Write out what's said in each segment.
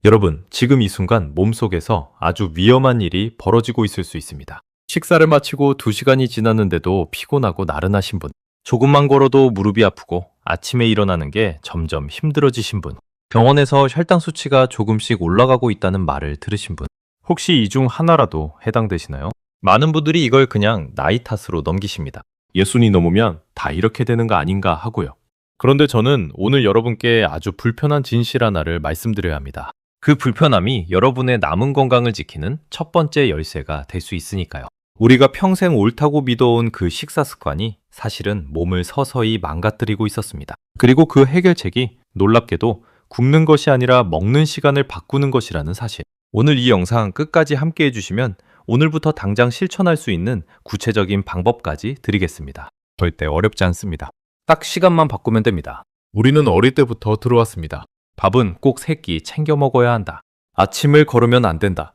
여러분, 지금 이 순간 몸속에서 아주 위험한 일이 벌어지고 있을 수 있습니다. 식사를 마치고 2시간이 지났는데도 피곤하고 나른하신 분, 조금만 걸어도 무릎이 아프고 아침에 일어나는 게 점점 힘들어지신 분, 병원에서 혈당 수치가 조금씩 올라가고 있다는 말을 들으신 분, 혹시 이 중 하나라도 해당되시나요? 많은 분들이 이걸 그냥 나이 탓으로 넘기십니다. 예순이 넘으면 다 이렇게 되는 거 아닌가 하고요. 그런데 저는 오늘 여러분께 아주 불편한 진실 하나를 말씀드려야 합니다. 그 불편함이 여러분의 남은 건강을 지키는 첫 번째 열쇠가 될 수 있으니까요. 우리가 평생 옳다고 믿어온 그 식사 습관이 사실은 몸을 서서히 망가뜨리고 있었습니다. 그리고 그 해결책이 놀랍게도 굶는 것이 아니라 먹는 시간을 바꾸는 것이라는 사실. 오늘 이 영상 끝까지 함께 해주시면 오늘부터 당장 실천할 수 있는 구체적인 방법까지 드리겠습니다. 절대 어렵지 않습니다. 딱 시간만 바꾸면 됩니다. 우리는 어릴 때부터 들어왔습니다. 밥은 꼭 3끼 챙겨 먹어야 한다. 아침을 거르면 안 된다.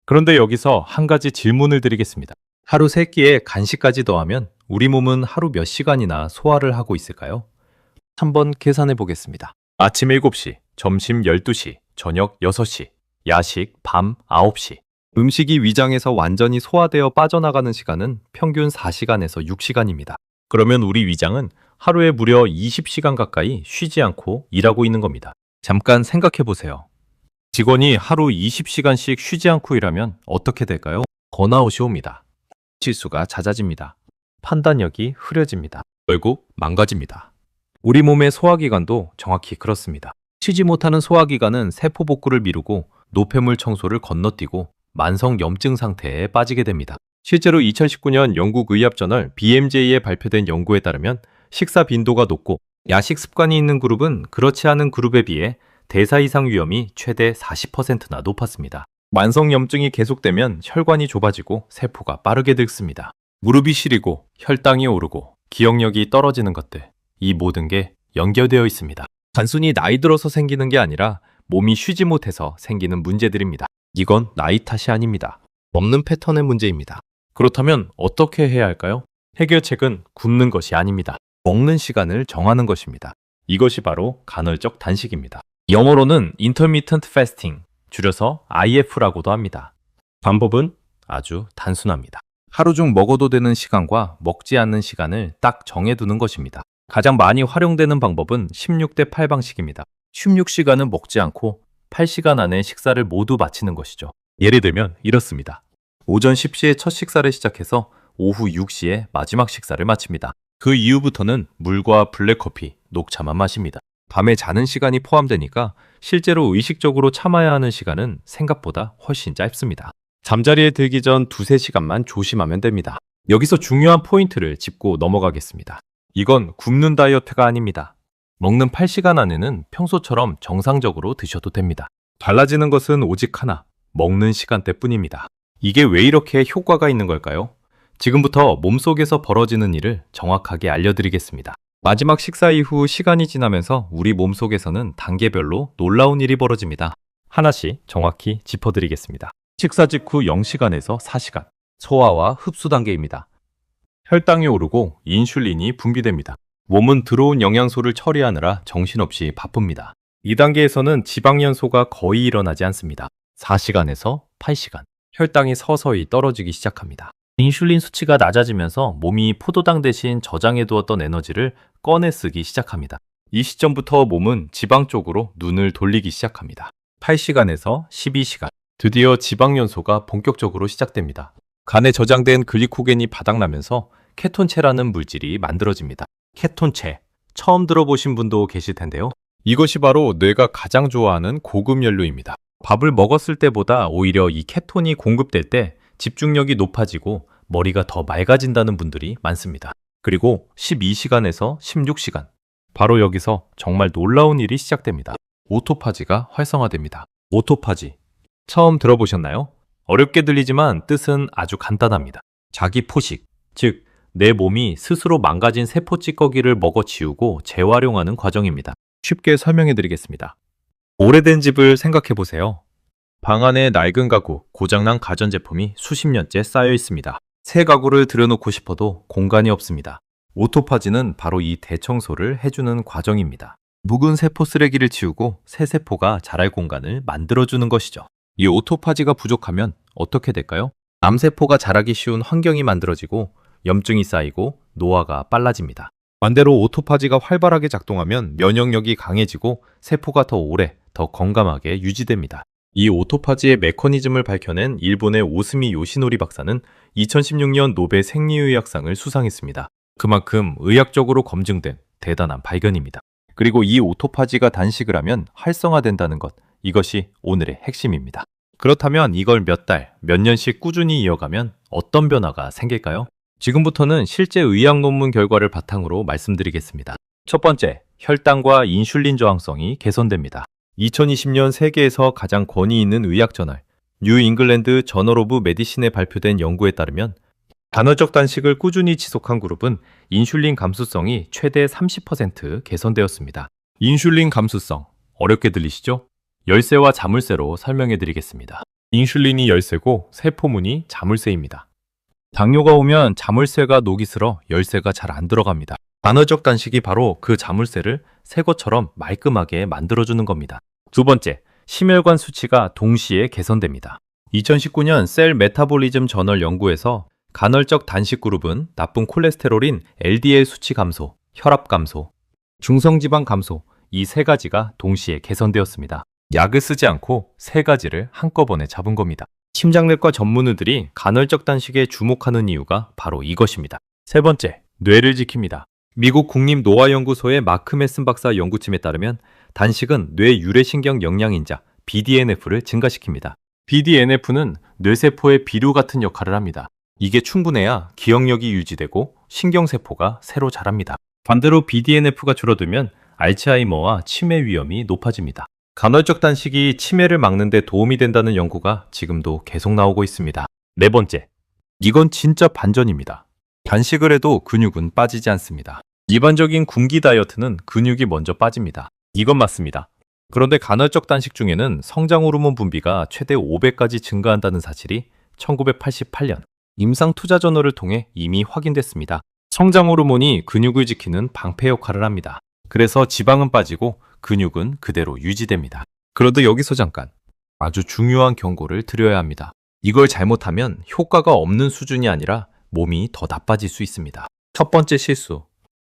그런데 여기서 한 가지 질문을 드리겠습니다. 하루 3끼에 간식까지 더하면 우리 몸은 하루 몇 시간이나 소화를 하고 있을까요? 한번 계산해 보겠습니다. 아침 7시, 점심 12시, 저녁 6시, 야식 밤 9시. 음식이 위장에서 완전히 소화되어 빠져나가는 시간은 평균 4시간에서 6시간입니다. 그러면 우리 위장은 하루에 무려 20시간 가까이 쉬지 않고 일하고 있는 겁니다. 잠깐 생각해 보세요. 직원이 하루 20시간씩 쉬지 않고 일하면 어떻게 될까요? 번아웃이 옵니다. 실수가 잦아집니다. 판단력이 흐려집니다. 결국 망가집니다. 우리 몸의 소화기관도 정확히 그렇습니다. 쉬지 못하는 소화기관은 세포 복구를 미루고 노폐물 청소를 건너뛰고 만성 염증 상태에 빠지게 됩니다. 실제로 2019년 영국 의학저널 BMJ에 발표된 연구에 따르면 식사 빈도가 높고 야식 습관이 있는 그룹은 그렇지 않은 그룹에 비해 대사 이상 위험이 최대 40%나 높았습니다. 만성 염증이 계속되면 혈관이 좁아지고 세포가 빠르게 늙습니다. 무릎이 시리고 혈당이 오르고 기억력이 떨어지는 것들, 이 모든 게 연결되어 있습니다. 단순히 나이 들어서 생기는 게 아니라 몸이 쉬지 못해서 생기는 문제들입니다. 이건 나이 탓이 아닙니다. 먹는 패턴의 문제입니다. 그렇다면 어떻게 해야 할까요? 해결책은 굶는 것이 아닙니다. 먹는 시간을 정하는 것입니다. 이것이 바로 간헐적 단식입니다. 영어로는 Intermittent Fasting, 줄여서 IF라고도 합니다. 방법은 아주 단순합니다. 하루 중 먹어도 되는 시간과 먹지 않는 시간을 딱 정해두는 것입니다. 가장 많이 활용되는 방법은 16대 8 방식입니다. 16시간은 먹지 않고 8시간 안에 식사를 모두 마치는 것이죠. 예를 들면 이렇습니다. 오전 10시에 첫 식사를 시작해서 오후 6시에 마지막 식사를 마칩니다. 그 이후부터는 물과 블랙커피, 녹차만 마십니다. 밤에 자는 시간이 포함되니까 실제로 의식적으로 참아야 하는 시간은 생각보다 훨씬 짧습니다. 잠자리에 들기 전 2-3시간만 조심하면 됩니다. 여기서 중요한 포인트를 짚고 넘어가겠습니다. 이건 굶는 다이어트가 아닙니다. 먹는 8시간 안에는 평소처럼 정상적으로 드셔도 됩니다. 달라지는 것은 오직 하나, 먹는 시간대뿐입니다. 이게 왜 이렇게 효과가 있는 걸까요? 지금부터 몸속에서 벌어지는 일을 정확하게 알려드리겠습니다. 마지막 식사 이후 시간이 지나면서 우리 몸속에서는 단계별로 놀라운 일이 벌어집니다. 하나씩 정확히 짚어드리겠습니다. 식사 직후 0시간에서 4시간, 소화와 흡수 단계입니다. 혈당이 오르고 인슐린이 분비됩니다. 몸은 들어온 영양소를 처리하느라 정신없이 바쁩니다. 이 단계에서는 지방 연소가 거의 일어나지 않습니다. 4시간에서 8시간, 혈당이 서서히 떨어지기 시작합니다. 인슐린 수치가 낮아지면서 몸이 포도당 대신 저장해두었던 에너지를 꺼내 쓰기 시작합니다. 이 시점부터 몸은 지방 쪽으로 눈을 돌리기 시작합니다. 8시간에서 12시간, 드디어 지방 연소가 본격적으로 시작됩니다. 간에 저장된 글리코겐이 바닥나면서 케톤체라는 물질이 만들어집니다. 케톤체, 처음 들어보신 분도 계실 텐데요. 이것이 바로 뇌가 가장 좋아하는 고급 연료입니다. 밥을 먹었을 때보다 오히려 이 케톤이 공급될 때 집중력이 높아지고 머리가 더 맑아진다는 분들이 많습니다. 그리고 12시간에서 16시간, 바로 여기서 정말 놀라운 일이 시작됩니다. 오토파지가 활성화됩니다. 오토파지, 처음 들어보셨나요? 어렵게 들리지만 뜻은 아주 간단합니다. 자기 포식, 즉 내 몸이 스스로 망가진 세포 찌꺼기를 먹어치우고 재활용하는 과정입니다. 쉽게 설명해 드리겠습니다. 오래된 집을 생각해 보세요. 방 안에 낡은 가구, 고장난 가전제품이 수십 년째 쌓여 있습니다. 새 가구를 들여놓고 싶어도 공간이 없습니다. 오토파지는 바로 이 대청소를 해주는 과정입니다. 묵은 세포 쓰레기를 치우고 새 세포가 자랄 공간을 만들어주는 것이죠. 이 오토파지가 부족하면 어떻게 될까요? 암세포가 자라기 쉬운 환경이 만들어지고 염증이 쌓이고 노화가 빨라집니다. 반대로 오토파지가 활발하게 작동하면 면역력이 강해지고 세포가 더 오래, 더 건강하게 유지됩니다. 이 오토파지의 메커니즘을 밝혀낸 일본의 오스미 요시노리 박사는 2016년 노벨 생리의학상을 수상했습니다. 그만큼 의학적으로 검증된 대단한 발견입니다. 그리고 이 오토파지가 단식을 하면 활성화된다는 것, 이것이 오늘의 핵심입니다. 그렇다면 이걸 몇 달, 몇 년씩 꾸준히 이어가면 어떤 변화가 생길까요? 지금부터는 실제 의학 논문 결과를 바탕으로 말씀드리겠습니다. 첫 번째, 혈당과 인슐린 저항성이 개선됩니다. 2020년 세계에서 가장 권위 있는 의학 저널 뉴 잉글랜드 저널 오브 메디신에 발표된 연구에 따르면 간헐적 단식을 꾸준히 지속한 그룹은 인슐린 감수성이 최대 30% 개선되었습니다. 인슐린 감수성, 어렵게 들리시죠? 열쇠와 자물쇠로 설명해 드리겠습니다. 인슐린이 열쇠고 세포문이 자물쇠입니다. 당뇨가 오면 자물쇠가 녹이 슬어 열쇠가 잘 안 들어갑니다. 간헐적 단식이 바로 그 자물쇠를 새 것처럼 말끔하게 만들어주는 겁니다. 두 번째, 심혈관 수치가 동시에 개선됩니다. 2019년 셀 메타볼리즘 저널 연구에서 간헐적 단식 그룹은 나쁜 콜레스테롤인 LDL 수치 감소, 혈압 감소, 중성지방 감소, 이 세 가지가 동시에 개선되었습니다. 약을 쓰지 않고 세 가지를 한꺼번에 잡은 겁니다. 심장내과 전문의들이 간헐적 단식에 주목하는 이유가 바로 이것입니다. 세 번째, 뇌를 지킵니다. 미국 국립노화연구소의 마크 메슨 박사 연구팀에 따르면 단식은 뇌 유래신경 영양인자 BDNF를 증가시킵니다. BDNF는 뇌세포의 비료 같은 역할을 합니다. 이게 충분해야 기억력이 유지되고 신경세포가 새로 자랍니다. 반대로 BDNF가 줄어들면 알츠하이머와 치매 위험이 높아집니다. 간헐적 단식이 치매를 막는 데 도움이 된다는 연구가 지금도 계속 나오고 있습니다. 네 번째, 이건 진짜 반전입니다. 단식을 해도 근육은 빠지지 않습니다. 일반적인 굶기 다이어트는 근육이 먼저 빠집니다. 이건 맞습니다. 그런데 간헐적 단식 중에는 성장 호르몬 분비가 최대 5배까지 증가한다는 사실이 1988년 임상 투자 저널을 통해 이미 확인됐습니다. 성장 호르몬이 근육을 지키는 방패 역할을 합니다. 그래서 지방은 빠지고 근육은 그대로 유지됩니다. 그런데 여기서 잠깐 아주 중요한 경고를 드려야 합니다. 이걸 잘못하면 효과가 없는 수준이 아니라 몸이 더 나빠질 수 있습니다. 첫 번째 실수,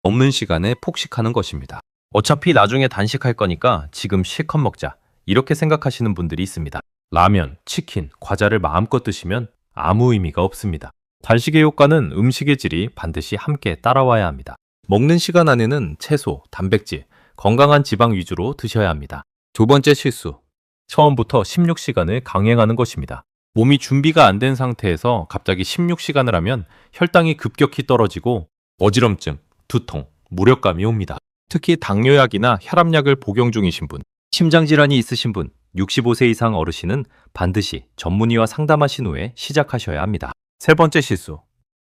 없는 시간에 폭식하는 것입니다. 어차피 나중에 단식할 거니까 지금 실컷 먹자, 이렇게 생각하시는 분들이 있습니다. 라면, 치킨, 과자를 마음껏 드시면 아무 의미가 없습니다. 단식의 효과는 음식의 질이 반드시 함께 따라와야 합니다. 먹는 시간 안에는 채소, 단백질, 건강한 지방 위주로 드셔야 합니다. 두 번째 실수, 처음부터 16시간을 강행하는 것입니다. 몸이 준비가 안 된 상태에서 갑자기 16시간을 하면 혈당이 급격히 떨어지고 어지럼증, 두통, 무력감이 옵니다. 특히 당뇨약이나 혈압약을 복용 중이신 분, 심장질환이 있으신 분, 65세 이상 어르신은 반드시 전문의와 상담하신 후에 시작하셔야 합니다. 세 번째 실수,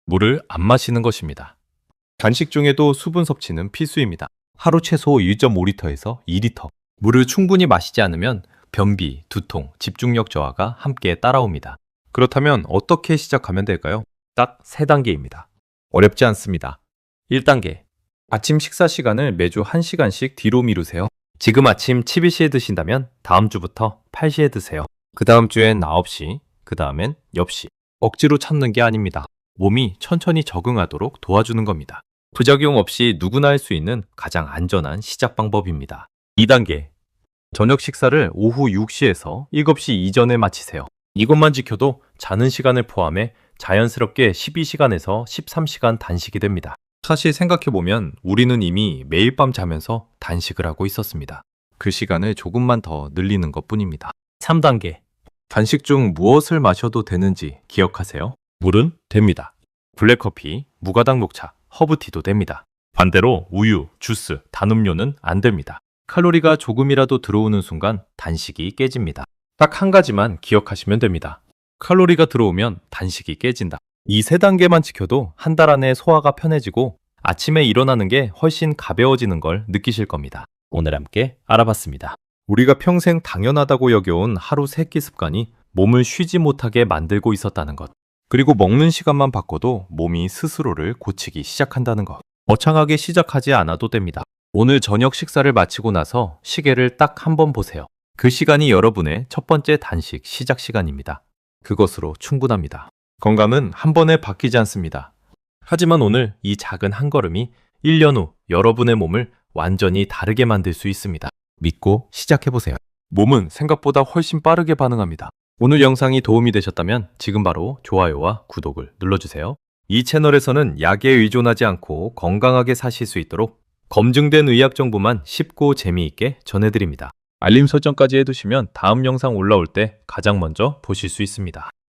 물을 안 마시는 것입니다. 단식 중에도 수분 섭취는 필수입니다. 하루 최소 1.5리터에서 2리터. 물을 충분히 마시지 않으면 변비, 두통, 집중력 저하가 함께 따라옵니다. 그렇다면 어떻게 시작하면 될까요? 딱 3단계입니다. 어렵지 않습니다. 1단계. 아침 식사 시간을 매주 1시간씩 뒤로 미루세요. 지금 아침 7시에 드신다면 다음 주부터 8시에 드세요. 그 다음 주엔 9시, 그 다음엔 10시. 억지로 참는 게 아닙니다. 몸이 천천히 적응하도록 도와주는 겁니다. 부작용 없이 누구나 할 수 있는 가장 안전한 시작 방법입니다. 2단계. 저녁 식사를 오후 6시에서 7시 이전에 마치세요. 이것만 지켜도 자는 시간을 포함해 자연스럽게 12시간에서 13시간 단식이 됩니다. 사실 생각해보면 우리는 이미 매일 밤 자면서 단식을 하고 있었습니다. 그 시간을 조금만 더 늘리는 것뿐입니다. 3단계. 단식 중 무엇을 마셔도 되는지 기억하세요. 물은 됩니다. 블랙커피, 무가당 녹차, 허브티도 됩니다. 반대로 우유, 주스, 단음료는 안 됩니다. 칼로리가 조금이라도 들어오는 순간 단식이 깨집니다. 딱 한 가지만 기억하시면 됩니다. 칼로리가 들어오면 단식이 깨진다. 이 3단계만 지켜도 한 달 안에 소화가 편해지고 아침에 일어나는 게 훨씬 가벼워지는 걸 느끼실 겁니다. 오늘 함께 알아봤습니다. 우리가 평생 당연하다고 여겨온 하루 3끼 습관이 몸을 쉬지 못하게 만들고 있었다는 것. 그리고 먹는 시간만 바꿔도 몸이 스스로를 고치기 시작한다는 것. 거창하게 시작하지 않아도 됩니다. 오늘 저녁 식사를 마치고 나서 시계를 딱 한 번 보세요. 그 시간이 여러분의 첫 번째 단식 시작 시간입니다. 그것으로 충분합니다. 건강은 한 번에 바뀌지 않습니다. 하지만 오늘 이 작은 한 걸음이 1년 후 여러분의 몸을 완전히 다르게 만들 수 있습니다. 믿고 시작해보세요. 몸은 생각보다 훨씬 빠르게 반응합니다. 오늘 영상이 도움이 되셨다면 지금 바로 좋아요와 구독을 눌러주세요. 이 채널에서는 약에 의존하지 않고 건강하게 사실 수 있도록 검증된 의학 정보만 쉽고 재미있게 전해드립니다. 알림 설정까지 해두시면 다음 영상 올라올 때 가장 먼저 보실 수 있습니다.